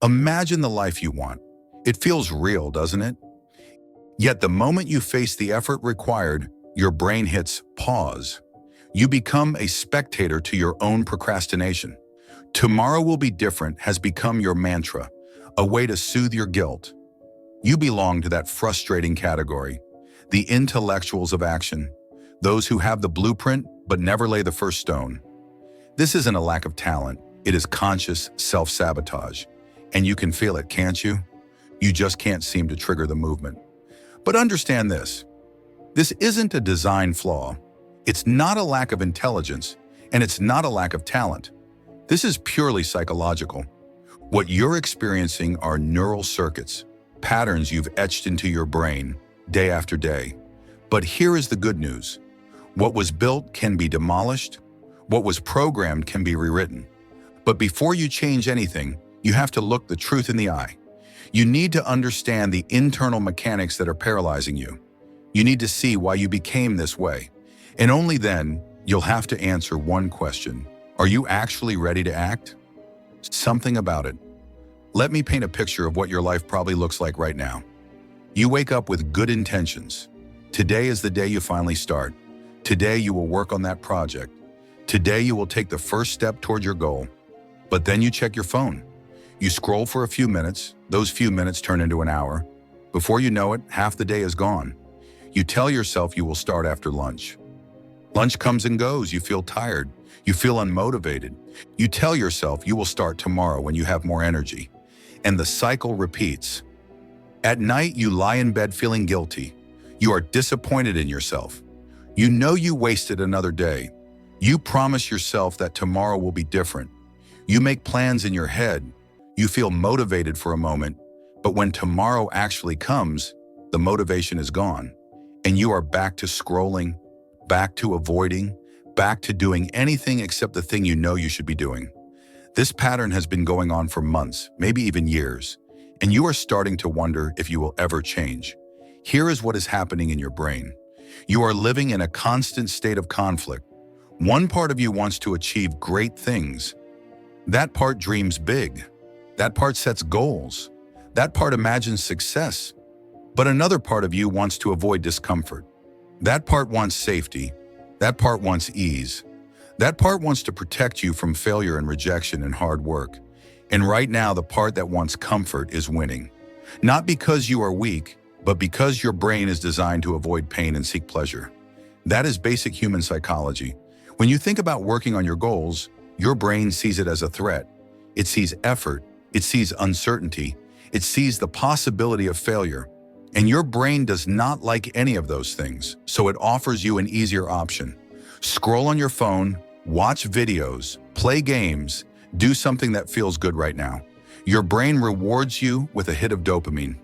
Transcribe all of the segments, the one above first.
Imagine the life you want. It feels real, doesn't it? Yet the moment you face the effort required, your brain hits pause. You become a spectator to your own procrastination. Tomorrow will be different has become your mantra, a way to soothe your guilt. You belong to that frustrating category, the intellectuals of action, those who have the blueprint but never lay the first stone. This isn't a lack of talent, it is conscious self-sabotage. And you can feel it, can't you? You just can't seem to trigger the movement. But understand this. This isn't a design flaw. It's not a lack of intelligence, and it's not a lack of talent. This is purely psychological. What you're experiencing are neural circuits, patterns you've etched into your brain day after day. But here is the good news. What was built can be demolished. What was programmed can be rewritten. But before you change anything, you have to look the truth in the eye. You need to understand the internal mechanics that are paralyzing you. You need to see why you became this way. And only then, you'll have to answer one question. Are you actually ready to act? Something about it. Let me paint a picture of what your life probably looks like right now. You wake up with good intentions. Today is the day you finally start. Today you will work on that project. Today you will take the first step toward your goal. But then you check your phone. You scroll for a few minutes. Those few minutes turn into an hour. Before you know it, half the day is gone. You tell yourself you will start after lunch. Lunch comes and goes. You feel tired. You feel unmotivated. You tell yourself you will start tomorrow when you have more energy. And the cycle repeats. At night, you lie in bed feeling guilty. You are disappointed in yourself. You know you wasted another day. You promise yourself that tomorrow will be different. You make plans in your head. You feel motivated for a moment, but when tomorrow actually comes, the motivation is gone, and you are back to scrolling, back to avoiding, back to doing anything except the thing you know you should be doing. This pattern has been going on for months, maybe even years, and you are starting to wonder if you will ever change. Here is what is happening in your brain. You are living in a constant state of conflict. One part of you wants to achieve great things. That part dreams big. That part sets goals. That part imagines success. But another part of you wants to avoid discomfort. That part wants safety. That part wants ease. That part wants to protect you from failure and rejection and hard work. And right now, the part that wants comfort is winning. Not because you are weak, but because your brain is designed to avoid pain and seek pleasure. That is basic human psychology. When you think about working on your goals, your brain sees it as a threat. It sees effort. It sees uncertainty. It sees the possibility of failure. And your brain does not like any of those things, so it offers you an easier option. Scroll on your phone, watch videos, play games, do something that feels good right now. Your brain rewards you with a hit of dopamine.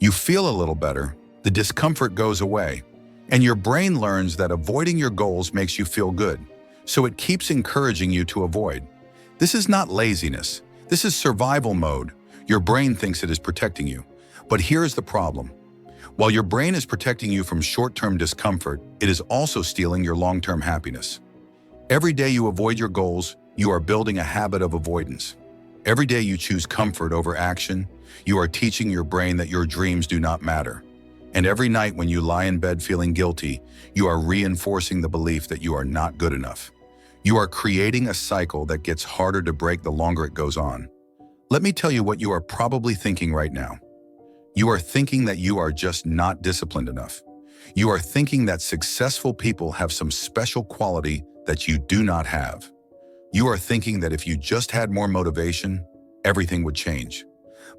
You feel a little better, the discomfort goes away, and your brain learns that avoiding your goals makes you feel good, so it keeps encouraging you to avoid. This is not laziness. This is survival mode. Your brain thinks it is protecting you. But here's the problem. While your brain is protecting you from short-term discomfort, it is also stealing your long-term happiness. Every day you avoid your goals, you are building a habit of avoidance. Every day you choose comfort over action, you are teaching your brain that your dreams do not matter. And every night when you lie in bed feeling guilty, you are reinforcing the belief that you are not good enough. You are creating a cycle that gets harder to break the longer it goes on. Let me tell you what you are probably thinking right now. You are thinking that you are just not disciplined enough. You are thinking that successful people have some special quality that you do not have. You are thinking that if you just had more motivation, everything would change.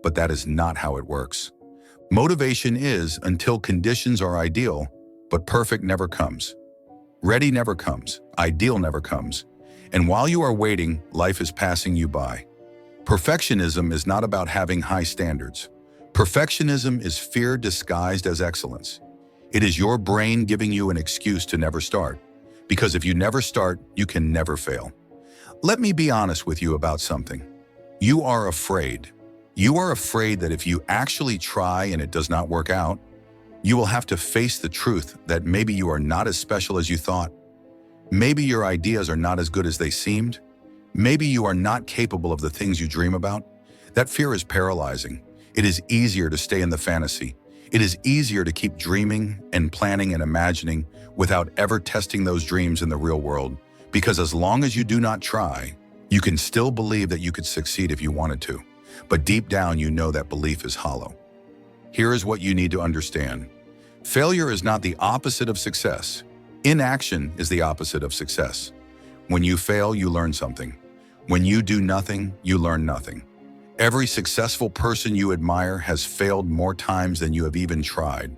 But that is not how it works. Motivation is until conditions are ideal, but perfect never comes. Ready never comes, ideal never comes. And while you are waiting, life is passing you by. Perfectionism is not about having high standards. Perfectionism is fear disguised as excellence. It is your brain giving you an excuse to never start. Because if you never start, you can never fail. Let me be honest with you about something. You are afraid. You are afraid that if you actually try and it does not work out, you will have to face the truth that maybe you are not as special as you thought. Maybe your ideas are not as good as they seemed. Maybe you are not capable of the things you dream about. That fear is paralyzing. It is easier to stay in the fantasy. It is easier to keep dreaming and planning and imagining without ever testing those dreams in the real world. Because as long as you do not try, you can still believe that you could succeed if you wanted to. But deep down, you know that belief is hollow. Here is what you need to understand. Failure is not the opposite of success. Inaction is the opposite of success. When you fail, you learn something. When you do nothing, you learn nothing. Every successful person you admire has failed more times than you have even tried.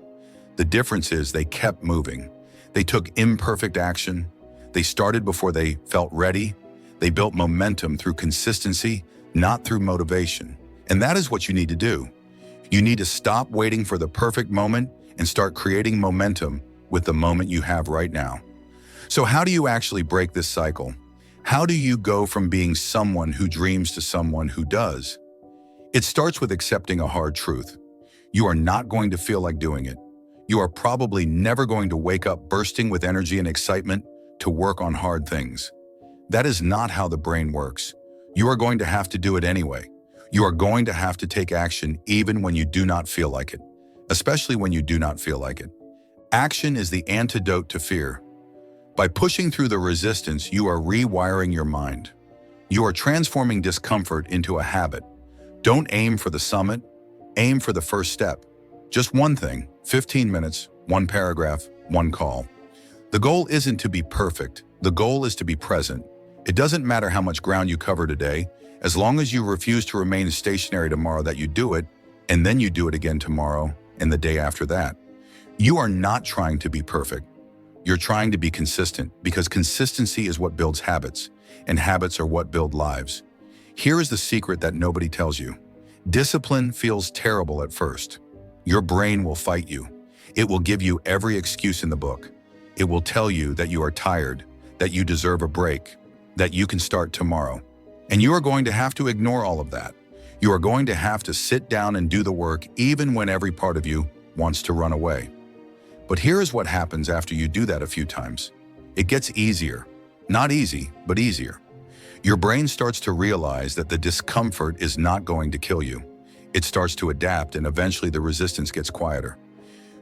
The difference is they kept moving. They took imperfect action. They started before they felt ready. They built momentum through consistency, not through motivation. And that is what you need to do. You need to stop waiting for the perfect moment and start creating momentum with the moment you have right now. So how do you actually break this cycle? How do you go from being someone who dreams to someone who does? It starts with accepting a hard truth. You are not going to feel like doing it. You are probably never going to wake up bursting with energy and excitement to work on hard things. That is not how the brain works. You are going to have to do it anyway. You are going to have to take action even when you do not feel like it, especially when you do not feel like it. Action is the antidote to fear. By pushing through the resistance, you are rewiring your mind. You are transforming discomfort into a habit. Don't aim for the summit, aim for the first step. Just one thing, 15 minutes, one paragraph, one call. The goal isn't to be perfect. The goal is to be present. It doesn't matter how much ground you cover today, as long as you refuse to remain stationary tomorrow that you do it, and then you do it again tomorrow and the day after that. You are not trying to be perfect. You're trying to be consistent because consistency is what builds habits, and habits are what build lives. Here is the secret that nobody tells you. Discipline feels terrible at first. Your brain will fight you. It will give you every excuse in the book. It will tell you that you are tired, that you deserve a break, that you can start tomorrow. And you are going to have to ignore all of that. You are going to have to sit down and do the work even when every part of you wants to run away. But here is what happens after you do that a few times. It gets easier. Not easy, but easier. Your brain starts to realize that the discomfort is not going to kill you. It starts to adapt, and eventually the resistance gets quieter.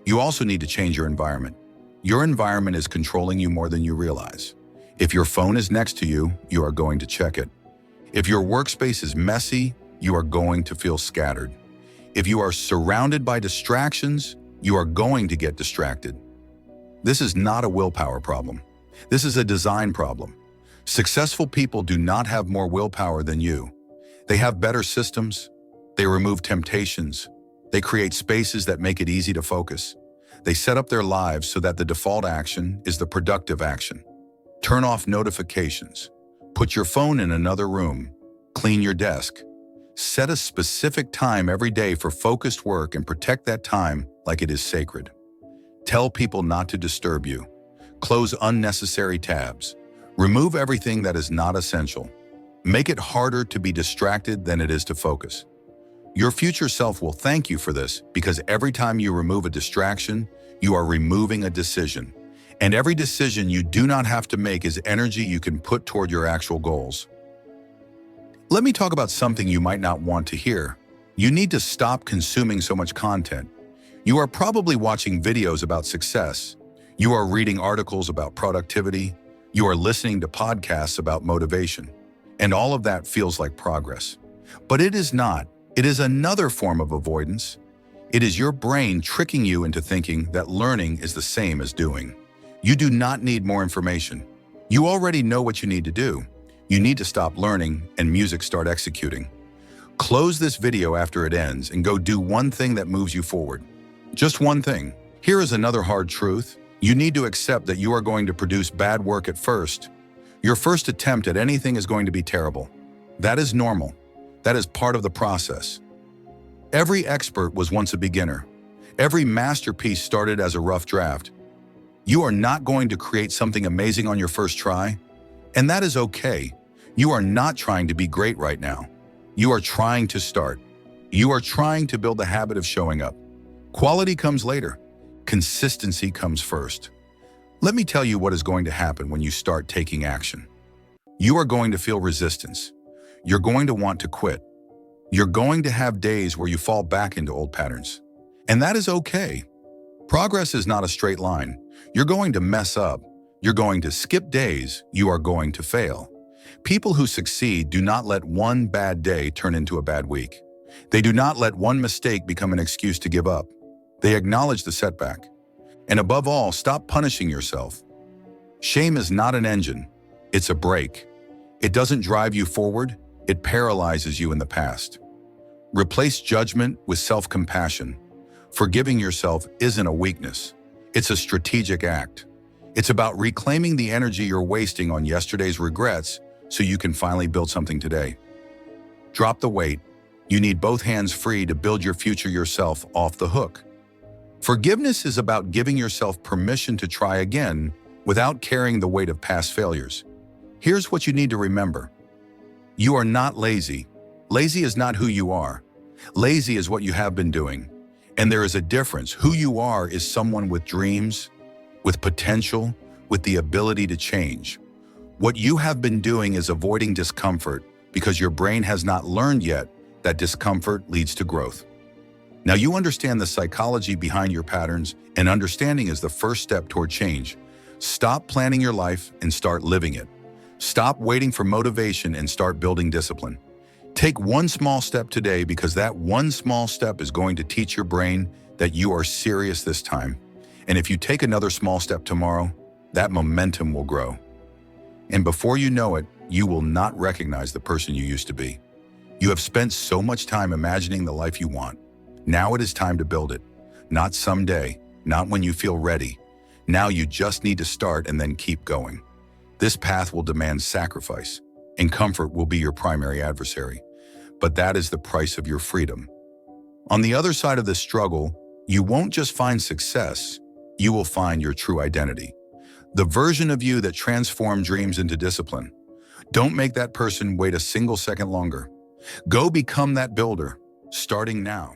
You also need to change your environment. Your environment is controlling you more than you realize. If your phone is next to you, you are going to check it. If your workspace is messy, you are going to feel scattered. If you are surrounded by distractions, you are going to get distracted. This is not a willpower problem. This is a design problem. Successful people do not have more willpower than you. They have better systems. They remove temptations. They create spaces that make it easy to focus. They set up their lives so that the default action is the productive action. Turn off notifications. Put your phone in another room. Clean your desk. Set a specific time every day for focused work and protect that time like it is sacred. Tell people not to disturb you. Close unnecessary tabs. Remove everything that is not essential. Make it harder to be distracted than it is to focus. Your future self will thank you for this because every time you remove a distraction, you are removing a decision. And every decision you do not have to make is energy you can put toward your actual goals. Let me talk about something you might not want to hear. You need to stop consuming so much content. You are probably watching videos about success. You are reading articles about productivity. You are listening to podcasts about motivation. And all of that feels like progress. But it is not. It is another form of avoidance. It is your brain tricking you into thinking that learning is the same as doing. You do not need more information. You already know what you need to do. You need to stop learning and start executing. Close this video after it ends and go do one thing that moves you forward. Just one thing. Here is another hard truth. You need to accept that you are going to produce bad work at first. Your first attempt at anything is going to be terrible. That is normal. That is part of the process. Every expert was once a beginner. Every masterpiece started as a rough draft. You are not going to create something amazing on your first try, and that is okay. You are not trying to be great right now. You are trying to start. You are trying to build the habit of showing up. Quality comes later. Consistency comes first. Let me tell you what is going to happen when you start taking action. You are going to feel resistance. You're going to want to quit. You're going to have days where you fall back into old patterns. And that is okay. Progress is not a straight line. You're going to mess up. You're going to skip days. You are going to fail. People who succeed do not let one bad day turn into a bad week. They do not let one mistake become an excuse to give up. They acknowledge the setback. And above all, stop punishing yourself. Shame is not an engine. It's a brake. It doesn't drive you forward. It paralyzes you in the past. Replace judgment with self-compassion. Forgiving yourself isn't a weakness. It's a strategic act. It's about reclaiming the energy you're wasting on yesterday's regrets so you can finally build something today. Drop the weight. You need both hands free to build your future yourself off the hook. Forgiveness is about giving yourself permission to try again without carrying the weight of past failures. Here's what you need to remember. You are not lazy. Lazy is not who you are. Lazy is what you have been doing. And there is a difference. Who you are is someone with dreams, with potential, with the ability to change. What you have been doing is avoiding discomfort because your brain has not learned yet that discomfort leads to growth. Now you understand the psychology behind your patterns, and understanding is the first step toward change. Stop planning your life and start living it. Stop waiting for motivation and start building discipline. Take one small step today, because that one small step is going to teach your brain that you are serious this time. And if you take another small step tomorrow, that momentum will grow. And before you know it, you will not recognize the person you used to be. You have spent so much time imagining the life you want. Now it is time to build it. Not someday, not when you feel ready. Now you just need to start and then keep going. This path will demand sacrifice, and comfort will be your primary adversary. But that is the price of your freedom. On the other side of this struggle, you won't just find success, you will find your true identity. The version of you that transformed dreams into discipline. Don't make that person wait a single second longer. Go become that builder, starting now.